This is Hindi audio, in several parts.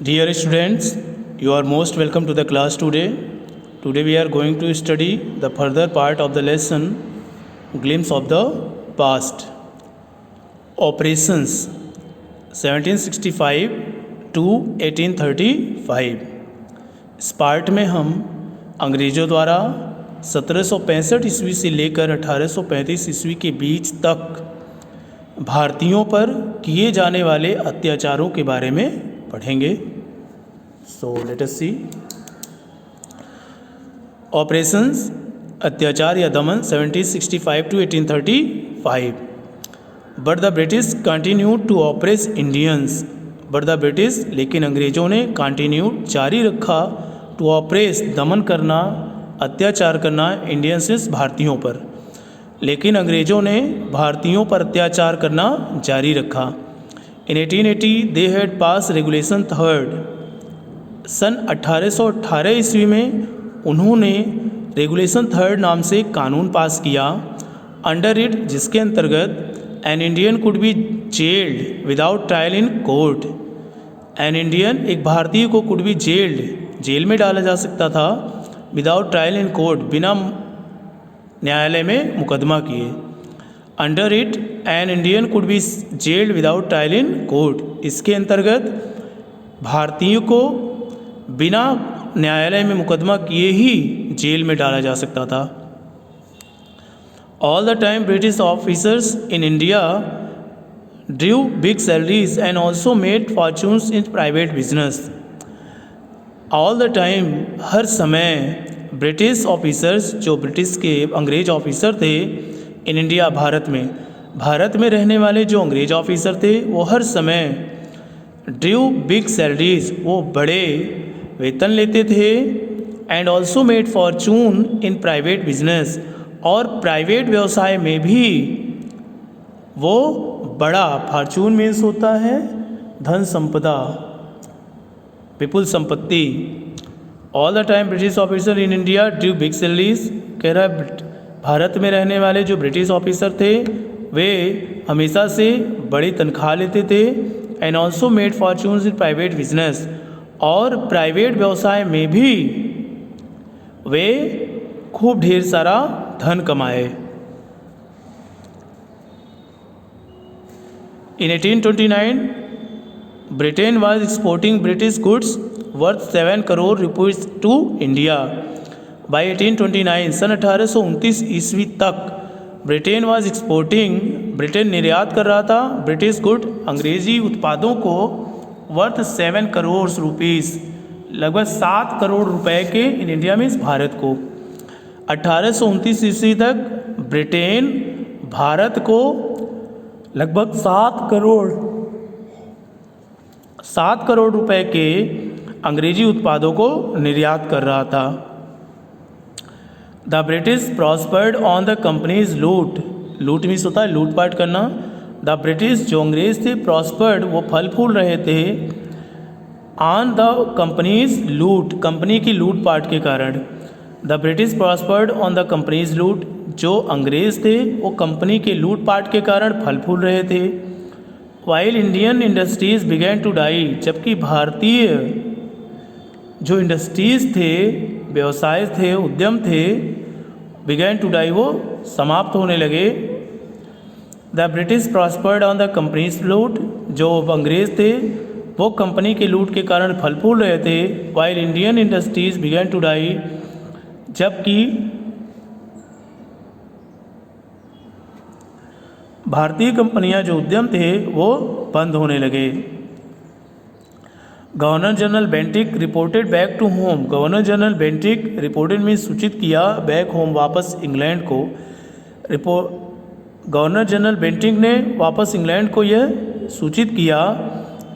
Dear students, you are most welcome to the class today. Today we are going to study the further part of the lesson, Glimpse of the Past. Operations 1765 to 1835. इस पार्ट में हम अंग्रेज़ों द्वारा 1765 ईस्वी से लेकर 1835 ईस्वी के बीच तक भारतीयों पर किए जाने वाले अत्याचारों के बारे में पढ़ेंगे. सो लेट अस सी. ऑपरेशंस अत्याचार या दमन 1765 to 1835. But the British continue to oppress Indians. But the British लेकिन अंग्रेज़ों ने कंटिन्यू जारी रखा टू ऑपरेस दमन करना, अत्याचार करना इंडियंस भारतीयों पर. लेकिन अंग्रेज़ों ने भारतीयों पर अत्याचार करना जारी रखा. In 1880 they had pass regulation third. सन 1818 ईस्वी में उन्होंने रेगुलेशन थर्ड नाम से कानून पास किया. अंडर इट जिसके अंतर्गत an Indian could be gelled without trial in court. An Indian एक भारतीय को कुड बी जेल्ड जेल में डाला जा सकता था विदाउट ट्रायल इन कोर्ट बिना न्यायालय में मुकदमा किए. Under it an Indian could be gelled without trial in court. इसके अंतर्गत भारतीय को बिना न्यायालय में मुकदमा किए ही जेल में डाला जा सकता था. All the time British officers in India drew big salaries and also made fortunes in private business. All the time हर समय ब्रिटिश ऑफिसर्स जो ब्रिटिश के अंग्रेज ऑफिसर थे इन इंडिया भारत में रहने वाले जो अंग्रेज ऑफिसर थे वो हर समय ड्रू बिग सैलरीज वो बड़े वेतन लेते थे. And also made Fortune in private business और प्राइवेट व्यवसाय में भी वो बड़ा फॉर्चून मीन्स होता है धन संपदा, विपुल संपत्ति. All the time British officer in India drew big salaries. कह रहा है भारत में रहने वाले जो ब्रिटिश ऑफिसर थे वे हमेशा से बड़ी तनख्वाह लेते थे. And also made fortunes in private business और प्राइवेट व्यवसाय में भी वे खूब ढेर सारा धन कमाए. In 1829 Britain was exporting British goods worth 7 crore rupees to India. By 1829 सन 1829 ईस्वी तक ब्रिटेन वाज एक्सपोर्टिंग ब्रिटेन निर्यात कर रहा था ब्रिटिश गुड अंग्रेजी उत्पादों को वर्थ 7 करोड़ रुपीस लगभग 7 करोड़ रुपए के इन इंडिया में भारत को. 1829 ईस्वी तक ब्रिटेन भारत को लगभग 7 करोड़ रुपए के अंग्रेजी उत्पादों को निर्यात कर रहा था. The British prospered on the companies लूट. लूट मीन्स होता है लूटपाट करना. द ब्रिटिश जो अंग्रेज थे प्रॉस्पर्ड वो फल फूल रहे थे ऑन द कंपनीज लूट कंपनी की लूटपाट के कारण. The British prospered on the companies लूट जो अंग्रेज थे वो कंपनी के लूटपाट के कारण फल फूल रहे थे. While Indian industries began to die. जबकि भारतीय जो इंडस्ट्रीज थे व्यवसाय थे उद्यम थे बिगैन टू डाई वो समाप्त होने लगे. The British prospered on the companies लूट जो अंग्रेज थे वो कंपनी के लूट के कारण फल फूल रहे थे. While Indian industries began to die जबकि भारतीय कंपनियां जो उद्यम थे वो बंद होने लगे. Governor general Bentinck reported back to home. Governor general Bentinck reported में सूचित किया बैक होम वापस इंग्लैंड को. गवर्नर जनरल बेंटिक ने वापस इंग्लैंड को यह सूचित किया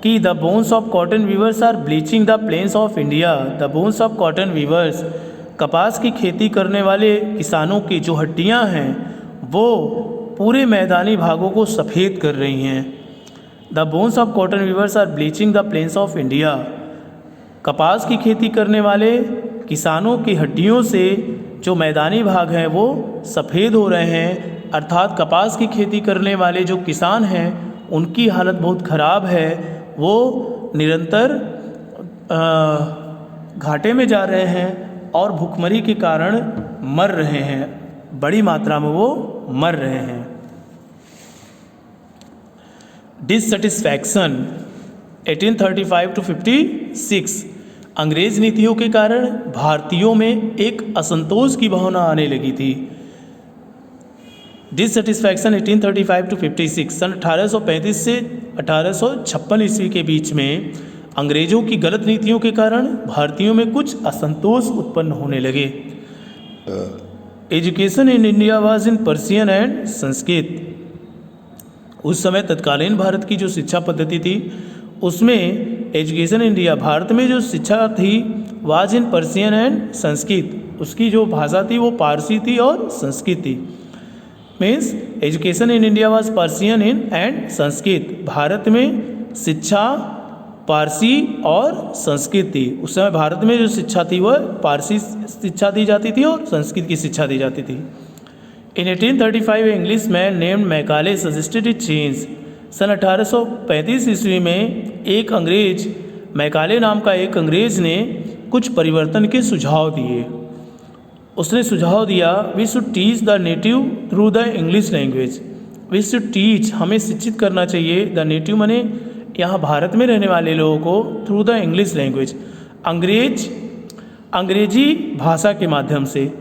कि the bones of cotton weavers are bleaching the plains of India. The bones of cotton weavers कपास की खेती करने वाले किसानों की जो हड्डियां हैं वो पूरे मैदानी भागों को सफ़ेद कर रही हैं. The bones of cotton weavers are bleaching the plains of India. कपास की खेती करने वाले किसानों की हड्डियों से जो मैदानी भाग हैं वो सफ़ेद हो रहे हैं. अर्थात कपास की खेती करने वाले जो किसान हैं उनकी हालत बहुत ख़राब है. वो निरंतर घाटे में जा रहे हैं और भुखमरी के कारण मर रहे हैं, बड़ी मात्रा में वो मर रहे हैं। डिससेटिस्फैक्शन 1835 to 56, अंग्रेज नीतियों के कारण भारतीयों में एक असंतोष की भावना आने लगी थी। डिससेटिस्फैक्शन 1835 to 56, सन 1835 से 1856 ईस्वी के बीच में अंग्रेजों की गलत नीतियों के कारण भारतीयों में कुछ असंतोष उत्पन्न होने लगे। Education in India was in Persian and Sanskrit, उस समय तत्कालीन भारत की जो शिक्षा पद्धति थी उसमें एजुकेशन इंडिया, भारत में जो शिक्षा थी was in Persian and Sanskrit, उसकी जो भाषा थी वो पारसी थी और संस्कृत थी। Means education in India was Persian in and Sanskrit, Bharat में शिक्षा पारसी और संस्कृत थी। उस समय भारत में जो शिक्षा थी वह पारसी शिक्षा दी जाती थी और संस्कृत की शिक्षा दी जाती थी। In 1835 English man named Macaulay suggested it change, सन 1835 ईस्वी में एक अंग्रेज, मैकाले नाम का एक अंग्रेज ने कुछ परिवर्तन के सुझाव दिए। उसने सुझाव दिया we should teach the native through the English language, we should teach, हमें शिक्षित करना चाहिए, द नेटिव माने यहाँ भारत में रहने वाले लोगों को, थ्रू द इंग्लिश लैंग्वेज, अंग्रेजी भाषा के माध्यम से,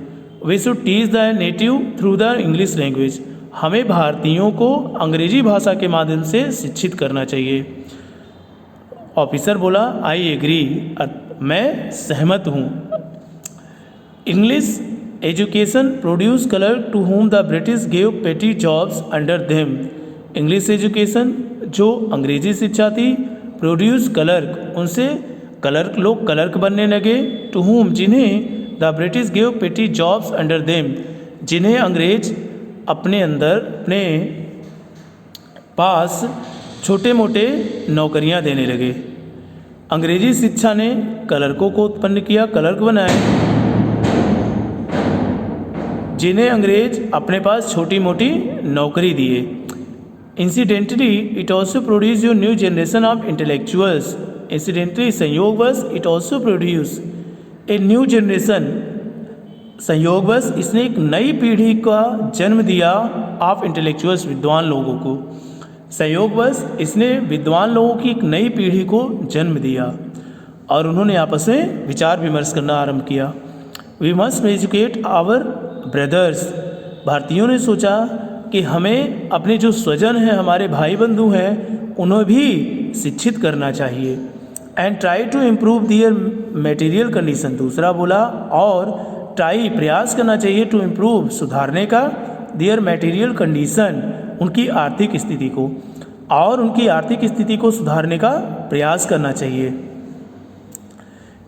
we should teach the native through the English language, हमें भारतीयों को अंग्रेजी भाषा के माध्यम से शिक्षित करना चाहिए। ऑफिसर बोला आई एग्री, मैं सहमत हूँ। English education produce colour to home the British gave petty jobs under them, English education जो अंग्रेजी शिक्षा थी, प्रोड्यूस क्लर्क, उनसे क्लर्क, लोग क्लर्क बनने लगे, टू होम, जिन्हें the British gave petty jobs under them, जिन्हें अंग्रेज अपने अंदर, अपने पास छोटे मोटे नौकरियां देने लगे। अंग्रेजी शिक्षा ने क्लर्कों को उत्पन्न किया, क्लर्क बनाए, जिन्हें अंग्रेज अपने पास छोटी मोटी नौकरी दिए। Incidentally it also produce your new generation of intellectuals, incidentally संयोगवश it also produce a new generation, संयोगवश इसने एक नई पीढ़ी का जन्म दिया, ऑफ इंटेलेक्चुअल्स, विद्वान लोगों को, संयोगवश इसने विद्वान लोगों की एक नई पीढ़ी को जन्म दिया और उन्होंने आपस में विचार विमर्श करना आरंभ किया। We must educate our brothers, भारतीयों ने सोचा कि हमें अपने जो स्वजन हैं, हमारे भाई बंधु हैं, उन्हें भी शिक्षित करना चाहिए। And try to improve their material condition, दूसरा बोला और ट्राई, प्रयास करना चाहिए, टू इम्प्रूव, सुधारने का, दियर मटेरियल कंडीशन, उनकी आर्थिक स्थिति को, और उनकी आर्थिक स्थिति को सुधारने का प्रयास करना चाहिए।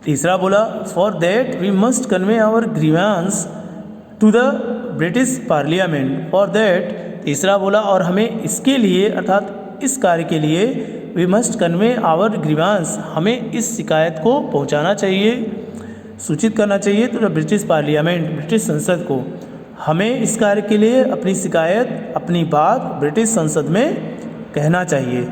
तीसरा बोला for that we must convey our grievance to the British parliament, for that, तीसरा बोला और हमें इसके लिए, अर्थात इस कार्य के लिए, we must convey our grievance, हमें इस शिकायत को पहुंचाना चाहिए, सूचित करना चाहिए तो ब्रिटिश पार्लियामेंट, ब्रिटिश संसद को, हमें इस कार्य के लिए अपनी शिकायत, अपनी बात ब्रिटिश संसद में कहना चाहिए।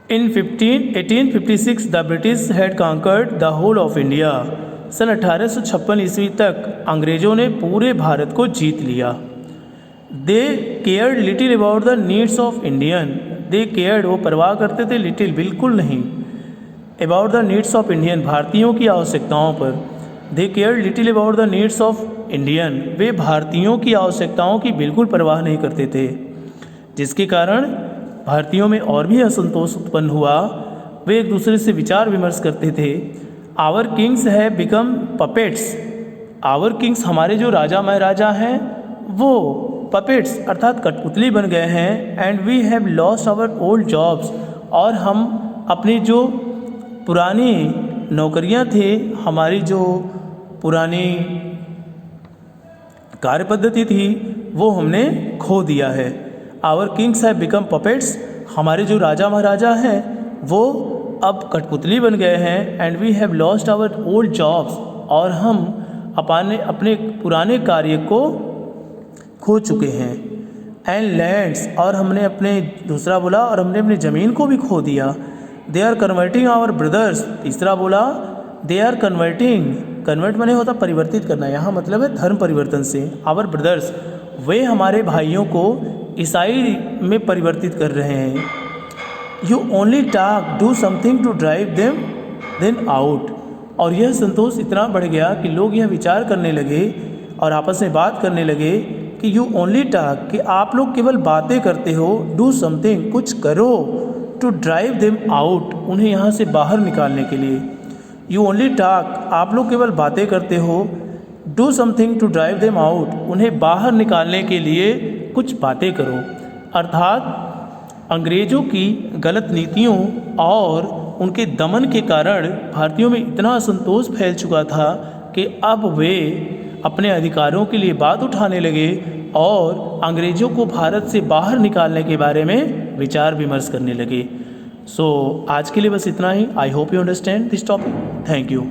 In 1856 the British had conquered the whole of India, सन 1856 ईस्वी तक अंग्रेजों ने पूरे भारत को जीत लिया। They cared little about the needs of Indian, they cared, वो परवाह करते थे, लिटिल, बिल्कुल नहीं, about the needs of Indian, भारतीयों की आवश्यकताओं पर। They cared little about the needs of Indian, वे भारतीयों की आवश्यकताओं की बिल्कुल परवाह नहीं करते थे, जिसके कारण भारतीयों में और भी असंतोष उत्पन्न हुआ। वे एक दूसरे से विचार विमर्श करते थे। आवर किंग्स है बिकम पपेट्स, आवर किंग्स, हमारे जो राजा महाराजा हैं वो पपेट्स अर्थात कठपुतली बन गए हैं। And we have lost our old jobs, और हम अपनी जो पुरानी नौकरियां थे, हमारी जो पुरानी कार्य पद्धति थी वो हमने खो दिया है। Our kings have become puppets, हमारे जो राजा महाराजा हैं वो अब कठपुतली बन गए हैं। And we have lost our old jobs, और हम अपने पुराने कार्य को खो चुके हैं। एंड लैंड्स, और हमने अपने, दूसरा बोला, और हमने अपनी ज़मीन को भी खो दिया। They are converting our brothers, तीसरा बोला दे आर कन्वर्टिंग, कन्वर्ट माने होता परिवर्तित करना, यहाँ मतलब है धर्म परिवर्तन से। आवर ब्रदर्स, वे हमारे भाइयों को ईसाई में परिवर्तित कर रहे हैं। You only talk, do something to drive them out, और यह संतोष इतना बढ़ गया कि लोग यह विचार करने लगे और आपस में बात करने लगे कि यू ओनली टॉक, कि आप लोग केवल बातें करते हो, डू समथिंग, कुछ करो, टू ड्राइव देम आउट, उन्हें यहाँ से बाहर निकालने के लिए। यू ओनली टॉक, आप लोग केवल बातें करते हो, do something to drive them out, उन्हें बाहर निकालने के लिए कुछ बातें करो। अर्थात अंग्रेज़ों की गलत नीतियों और उनके दमन के कारण भारतीयों में इतना असंतोष फैल चुका था कि अब वे अपने अधिकारों के लिए बात उठाने लगे और अंग्रेज़ों को भारत से बाहर निकालने के बारे में विचार विमर्श करने लगे। सो आज के लिए बस इतना ही। I hope you understand this topic. Thank you.